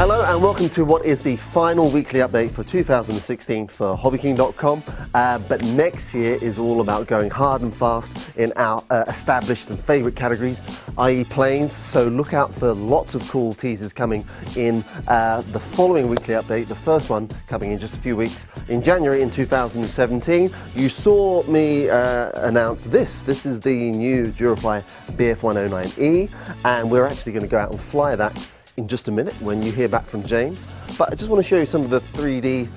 Hello and welcome to what is the final weekly update for 2016 for HobbyKing.com. But next year is all about going hard and fast in our established and favourite categories, i.e. planes. So look out for lots of cool teasers coming in the following weekly update. The first one coming in just a few weeks in January in 2017. You saw me announce this. This is the new Durafly BF109E, and we're actually going to go out and fly that in just a minute when you hear back from James. But I just want to show you some of the 3D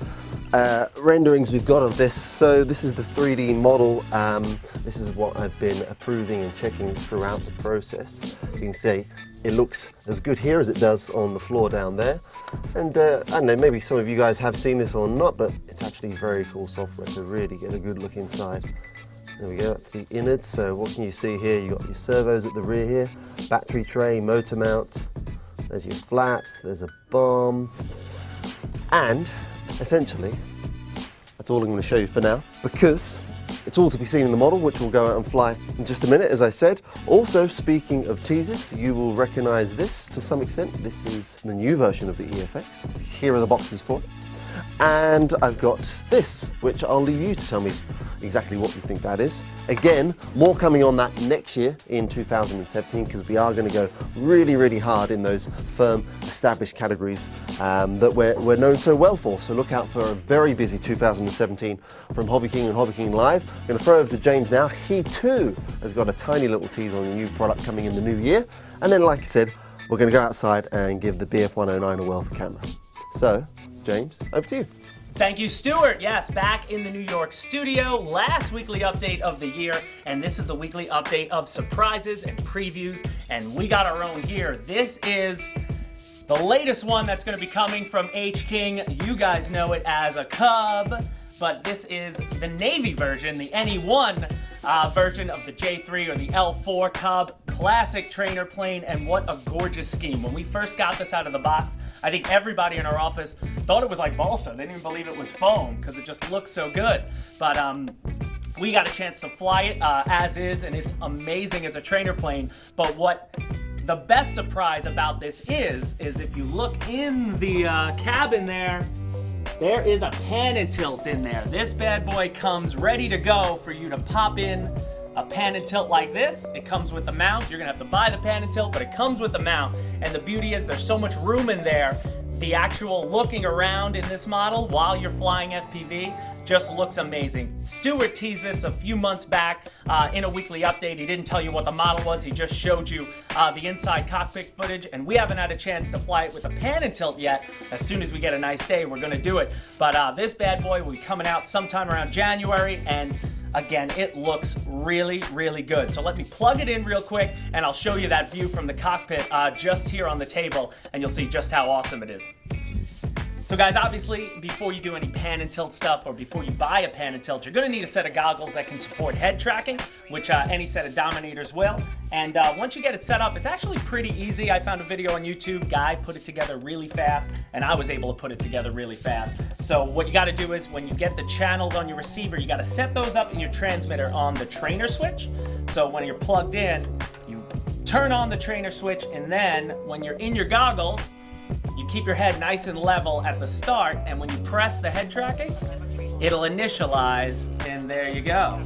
renderings we've got of this. So this is the 3D model. This is what I've been approving and checking throughout the process. You can see it looks as good here as it does on the floor down there. And I don't know, maybe some of you guys have seen this or not, but it's actually very cool software to really get a good look inside. There we go, that's the innards. So what can you see here? You've got your servos at the rear here, battery tray, motor mount. There's your flaps, there's a bomb, and essentially that's all I'm going to show you for now, because it's all to be seen in the model, which will go out and fly in just a minute, as I said. Also, speaking of teasers, you will recognize this to some extent. This is the new version of the EFX. Here are the boxes for it. And I've got this, which I'll leave you to tell me exactly what you think that is. Again, more coming on that next year in 2017, because we are going to go really, really hard in those firm, established categories that we're known so well for. So look out for a very busy 2017 from HobbyKing and HobbyKing Live. I'm going to throw over to James now. He too has got a tiny little tease on a new product coming in the new year. And then, like I said, we're going to go outside and give the BF109 a whirl for camera. So, James, over to you. Thank you, Stuart. Yes, back in the New York studio, last weekly update of the year, and this is the weekly update of surprises and previews, and we got our own here. This is the latest one that's going to be coming from HKing. You guys know it as a Cub, but this is the Navy version, the NE1 version of the J3 or the L4 Cub. Classic trainer plane, and what a gorgeous scheme. When we first got this out of the box, I think everybody in our office thought it was like balsa. They didn't even believe it was foam because it just looked so good. But we got a chance to fly it as is, and it's amazing as a trainer plane. But what the best surprise about this is if you look in the cabin there is a pan and tilt in there. This bad boy comes ready to go for you to pop in a pan and tilt like this. It comes with the mount. You're gonna have to buy the pan and tilt, but it comes with the mount. And the beauty is there's so much room in there. The actual looking around in this model while you're flying FPV just looks amazing. Stuart teased this a few months back in a weekly update. He didn't tell you what the model was. He just showed you the inside cockpit footage, and we haven't had a chance to fly it with a pan and tilt yet. As soon as we get a nice day, we're gonna do it. But this bad boy will be coming out sometime around January, and again, it looks really, really good. So let me plug it in real quick, and I'll show you that view from the cockpit just here on the table, and you'll see just how awesome it is. So guys, obviously, before you do any pan and tilt stuff, or before you buy a pan and tilt, you're gonna need a set of goggles that can support head tracking, which any set of Dominators will. And once you get it set up, it's actually pretty easy. I found a video on YouTube, guy put it together really fast, and I was able to put it together really fast. So what you gotta do is when you get the channels on your receiver, you gotta set those up in your transmitter on the trainer switch. So when you're plugged in, you turn on the trainer switch, and then when you're in your goggles, you keep your head nice and level at the start, and when you press the head tracking, it'll initialize, and there you go.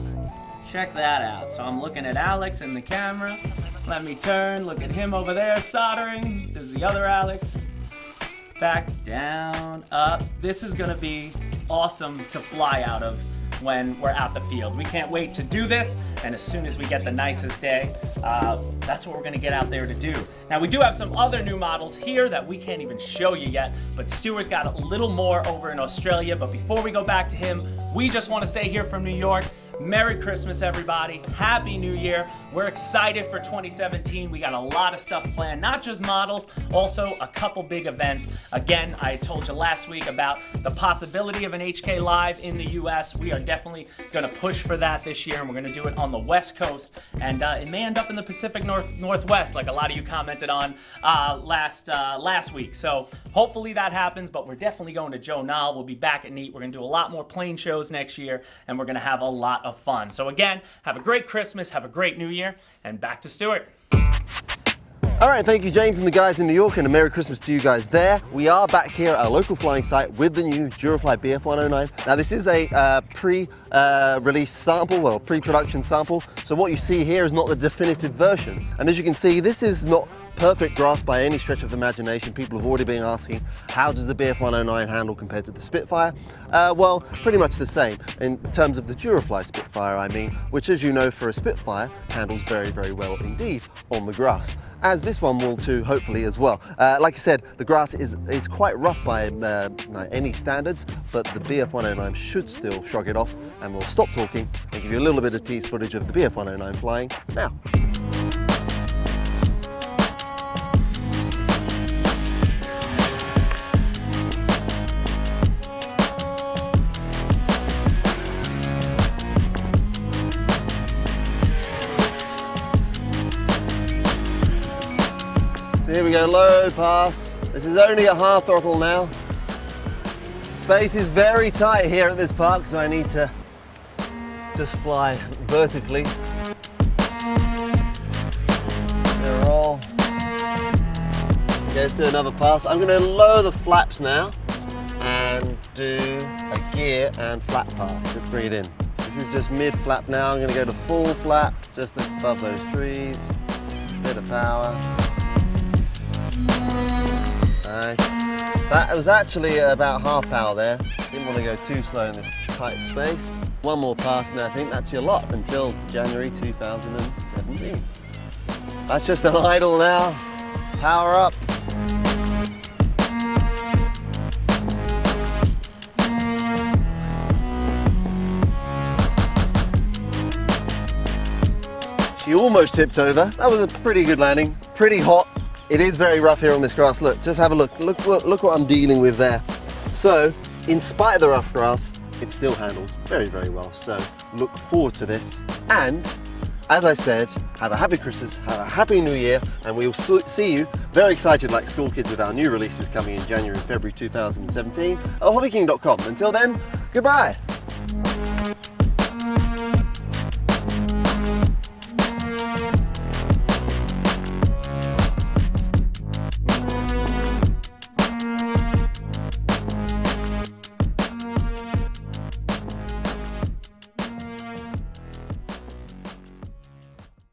Check that out. So I'm looking at Alex in the camera. Let me turn, look at him over there soldering. There's the other Alex. Back, down, up. This is gonna be awesome to fly out of when we're out the field. We can't wait to do this, and as soon as we get the nicest day, that's what we're gonna get out there to do. Now, we do have some other new models here that we can't even show you yet, but Stuart's got a little more over in Australia. But before we go back to him, we just wanna say here from New York, Merry Christmas, everybody. Happy New Year. We're excited for 2017. We got a lot of stuff planned, not just models, also a couple big events. Again, I told you last week about the possibility of an HK Live in the US. We are definitely going to push for that this year, and we're going to do it on the West Coast. And it may end up in the Pacific Northwest, like a lot of you commented on last week. So hopefully that happens, but we're definitely going to Joe Nall. We'll be back at NEAT. We're going to do a lot more plane shows next year, and we're going to have a lot of fun. So again, have a great Christmas, have a great New Year, and back to Stuart. All right, thank you, James and the guys in New York, and a Merry Christmas to you guys there. We are back here at our local flying site with the new Durafly BF109. Now, this is a pre-release sample, or pre-production sample, so what you see here is not the definitive version. And as you can see, this is not perfect grass by any stretch of the imagination. People have already been asking, how does the BF109 handle compared to the Spitfire? Well, pretty much the same in terms of the Durafly Spitfire, I mean, which, as you know, for a Spitfire handles very, very well indeed on the grass, as this one will too, hopefully, as well. Like I said, the grass is quite rough by any standards, but the BF109 should still shrug it off, and we'll stop talking and give you a little bit of tease footage of the BF109 flying now. Here we go, low pass. This is only at half throttle now. Space is very tight here at this park, so I need to just fly vertically. Roll. Okay, let's do another pass. I'm going to lower the flaps now and do a gear and flap pass. Let's bring it in. This is just mid flap now. I'm going to go to full flap, just above those trees. Bit of power. Nice. That was actually about half power there. Didn't want to go too slow in this tight space. One more pass and I think that's your lot until January 2017. That's just an idle now. Power up. She almost tipped over. That was a pretty good landing. Pretty hot. It is very rough here on this grass. Look, just have a look. Look what I'm dealing with there. So, in spite of the rough grass, it still handles very, very well. So, look forward to this. And, as I said, have a happy Christmas, have a happy New Year, and we will see you very excited like school kids with our new releases coming in January and February 2017 at HobbyKing.com. Until then, goodbye.